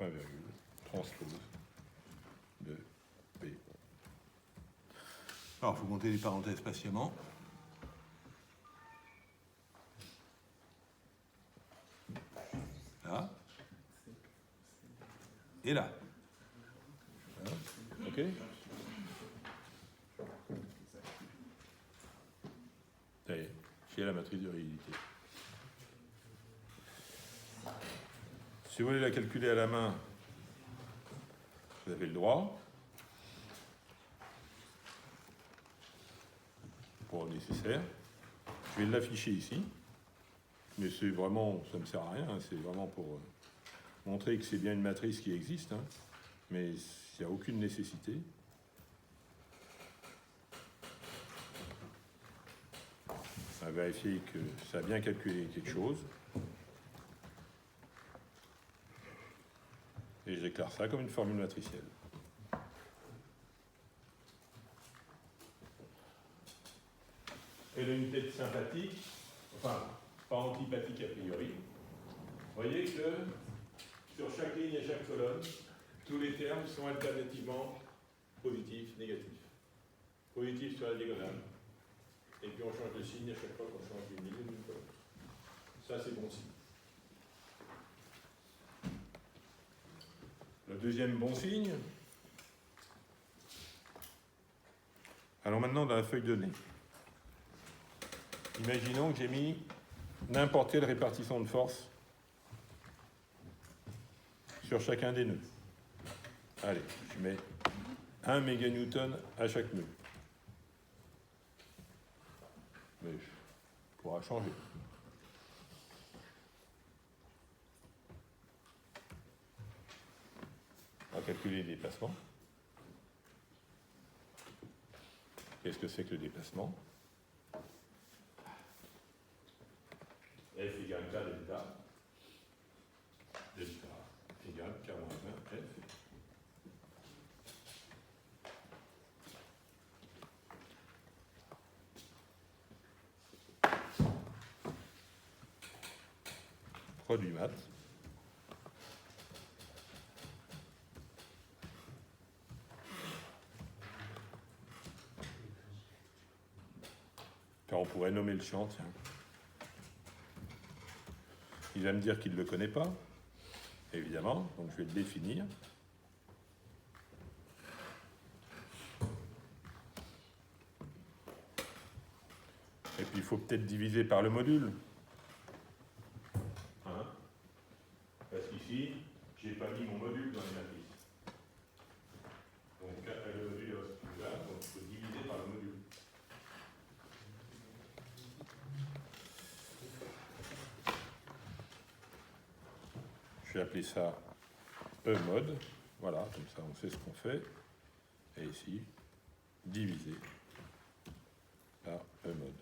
point virgule, transpose de P. Alors, il faut compter les parenthèses patiemment. Là. Et là. Voilà. OK? Ça y est, j'ai la matrice de rigidité. Si vous voulez la calculer à la main, vous avez le droit. Pour le nécessaire. Je vais l'afficher ici. Mais c'est vraiment, ça ne me sert à rien. Hein, c'est vraiment pour montrer que c'est bien une matrice qui existe. Hein, mais il n'y a aucune nécessité. On va vérifier que ça a bien calculé quelque chose. Et je déclare ça comme une formule matricielle. Elle a une tête sympathique, enfin, pas antipathique a priori. Vous voyez que sur chaque ligne et chaque colonne, tous les termes sont alternativement positifs, négatifs. Positif sur la diagonale. Et puis on change de signe à chaque fois qu'on change d'une ligne ou d'une colonne. Ça, c'est bon signe. Le deuxième bon signe. Allons maintenant dans la feuille de données. Imaginons que j'ai mis n'importe quelle répartition de force sur chacun des nœuds. Allez, je mets 1 méganewton à chaque nœud. Mais je pourra changer. On va calculer les déplacements. Qu'est-ce que c'est que le déplacement? F égale K delta. Delta égale K moins 1 F. Produit maths. Car on pourrait nommer le champ, tiens. Il va me dire qu'il ne le connaît pas, évidemment, donc je vais le définir. Et puis il faut peut-être diviser par le module. Hein? Parce qu'ici, je n'ai pas mis mon module dans les matrices. Donc le module est là, donc il faut diviser par le module. Je vais appeler ça E-mode. Voilà, comme ça on sait ce qu'on fait. Et ici, diviser par E-mode.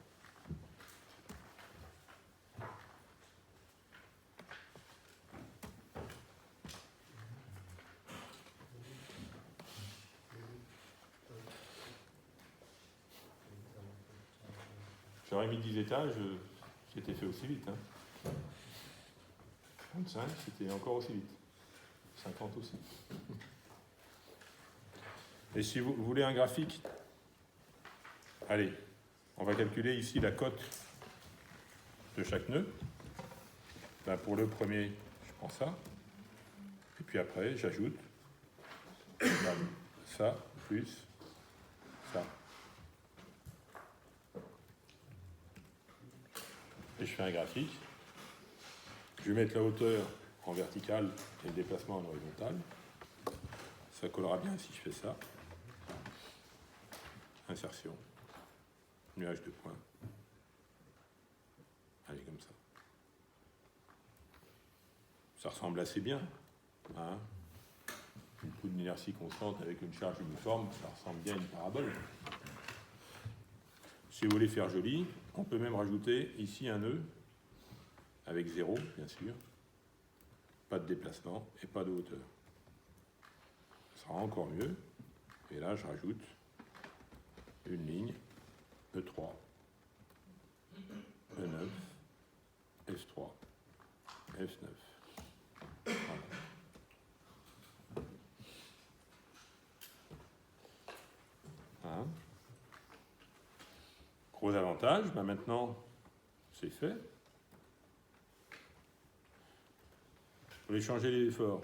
J'aurais mis 10 étages, c'était fait aussi vite. Hein. 35, c'était encore aussi vite. 50 aussi. Et si vous voulez un graphique, allez, on va calculer ici la cote de chaque nœud. Ben pour le premier, je prends ça. Et puis après, j'ajoute ça plus ça. Et je fais un graphique. Je vais mettre la hauteur en verticale et le déplacement en horizontal. Ça collera bien si je fais ça. Insertion. Nuage de points. Allez, comme ça. Ça ressemble assez bien. Hein, une poutre d'inertie constante avec une charge uniforme, ça ressemble bien à une parabole. Si vous voulez faire joli, on peut même rajouter ici un nœud, avec 0, bien sûr. Pas de déplacement et pas de hauteur. Ça sera encore mieux. Et là, je rajoute une ligne E3, E9, S3, S9. Voilà. Gros avantage, ben maintenant, c'est fait. Vous voulez changer les efforts.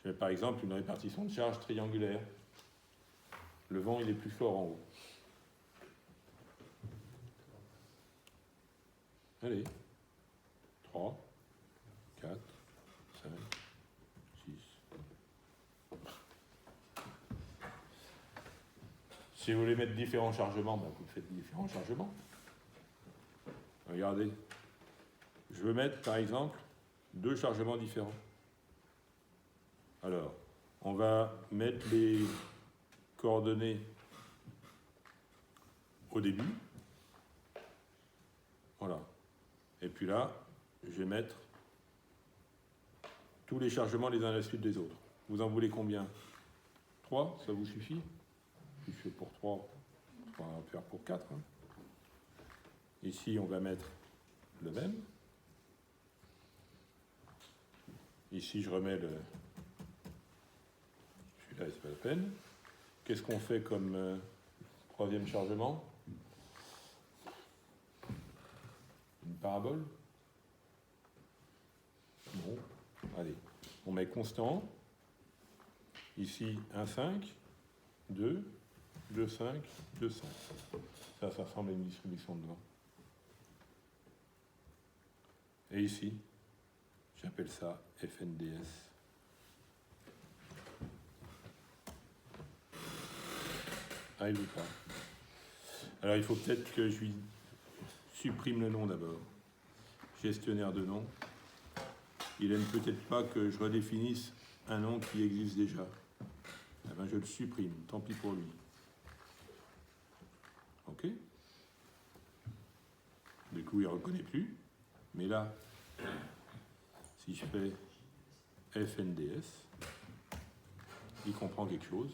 J'ai par exemple une répartition de charge triangulaire. Le vent, il est plus fort en haut. Allez. 3, 4, 5, 6. Si vous voulez mettre différents chargements, ben vous faites différents chargements. Regardez. Je veux mettre, par exemple, 2 chargements différents. Alors, on va mettre les coordonnées au début. Voilà. Et puis là, je vais mettre tous les chargements les uns à la suite des autres. Vous en voulez combien? 3, ça vous suffit? Si je fais pour 3, on va faire pour 4. Hein. Ici, on va mettre le même. Ici, je remets le... Celui-là, c'est pas la peine. Qu'est-ce qu'on fait comme troisième chargement? Une parabole? Non. Allez, on met constant. Ici, 1,5, 2, 2,5, 2,5. Ça ressemble à une distribution de vent. Et ici, j'appelle ça FNDS. Arrive ou pas? Alors il faut peut-être que je lui supprime le nom d'abord. Gestionnaire de nom. Il n'aime peut-être pas que je redéfinisse un nom qui existe déjà. Eh bien, je le supprime, tant pis pour lui. Ok? Du coup, il ne reconnaît plus. Mais là, si je fais FNDS, il comprend quelque chose.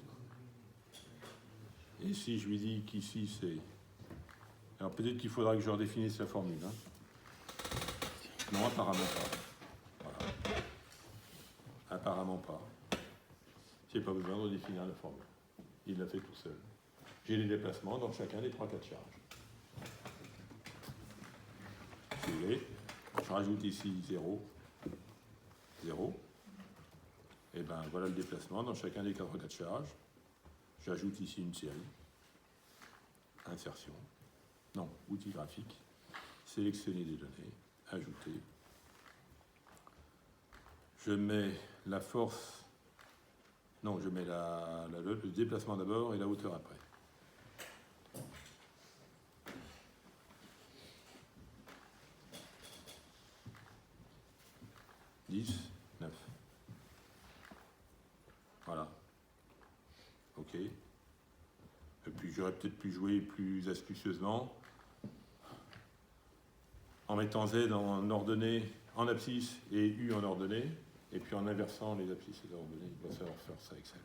Et si je lui dis qu'ici c'est... Alors peut-être qu'il faudra que je redéfinisse la formule. Hein. Non, apparemment pas. Voilà. Apparemment pas. Je n'ai pas besoin de redéfinir la formule. Il l'a fait tout seul. J'ai les déplacements dans chacun des 3 cas de charge. Si vous voulez, je rajoute ici 0, 0. Et bien voilà le déplacement dans chacun des 4 cas de charge. J'ajoute ici une série. Insertion. Non, outil graphique. Sélectionner des données. Ajouter. Je mets la force. Non, je mets le déplacement d'abord et la hauteur après. « 10, 9. Voilà. OK. Et puis j'aurais peut-être pu jouer plus astucieusement en mettant Z en ordonnée, en abscisse et U en ordonnée, et puis en inversant les abscisses et les ordonnées. Il va savoir faire ça Excel.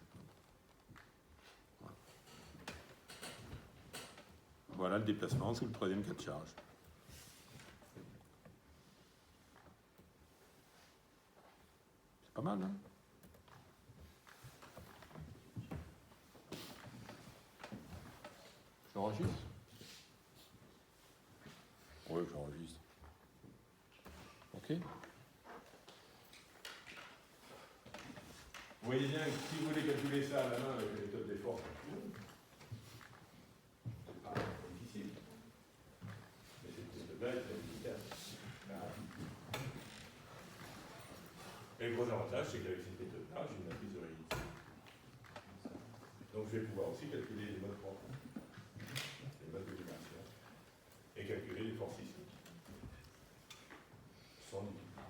Voilà. Voilà le déplacement sous le 3e cas de charge. C'est pas mal, hein? J'enregistre? Oui, j'enregistre. OK? Vous voyez bien que si vous voulez calculer ça à la main avec la méthode des forces, c'est pas difficile. Mais cette méthode-là est très efficace. Et le gros avantage, c'est qu'avec cette méthode-là, j'ai une matrice de réalité. Donc je vais pouvoir aussi calculer les modes propres, les modes de vibration, et calculer les forces sismiques. Sans difficulté.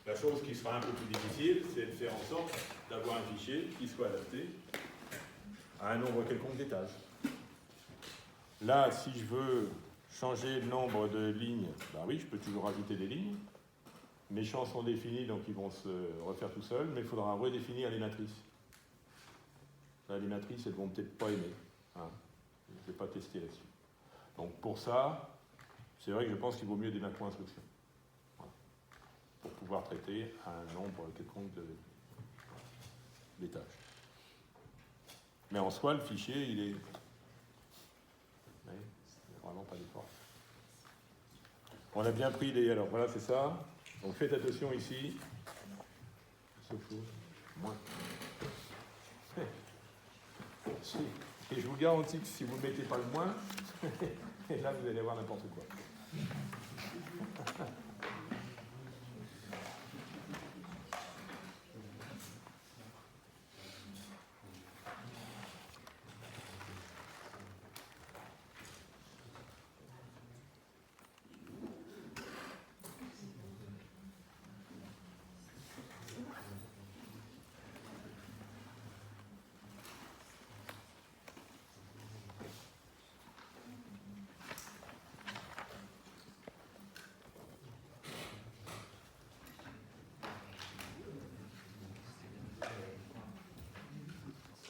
La chose qui sera un peu plus difficile, c'est de faire en sorte d'avoir un fichier qui soit adapté à un nombre quelconque d'étages. Là, si je veux changer le nombre de lignes, ben oui, je peux toujours ajouter des lignes. Mes champs sont définis, donc ils vont se refaire tout seuls, mais il faudra redéfinir les matrices. Là, les matrices, elles ne vont peut-être pas aimer. Hein. Je ne vais pas tester là-dessus. Donc pour ça, c'est vrai que je pense qu'il vaut mieux des macro-instructions. Voilà. Pour pouvoir traiter un nombre quelconque d'étages. Mais en soi, le fichier, il est vraiment pas d'effort. On a bien pris les... Alors voilà, c'est ça. Donc faites attention ici. Sauf chose. Moins. Et je vous garantis que si vous ne mettez pas le moins, là vous allez avoir n'importe quoi.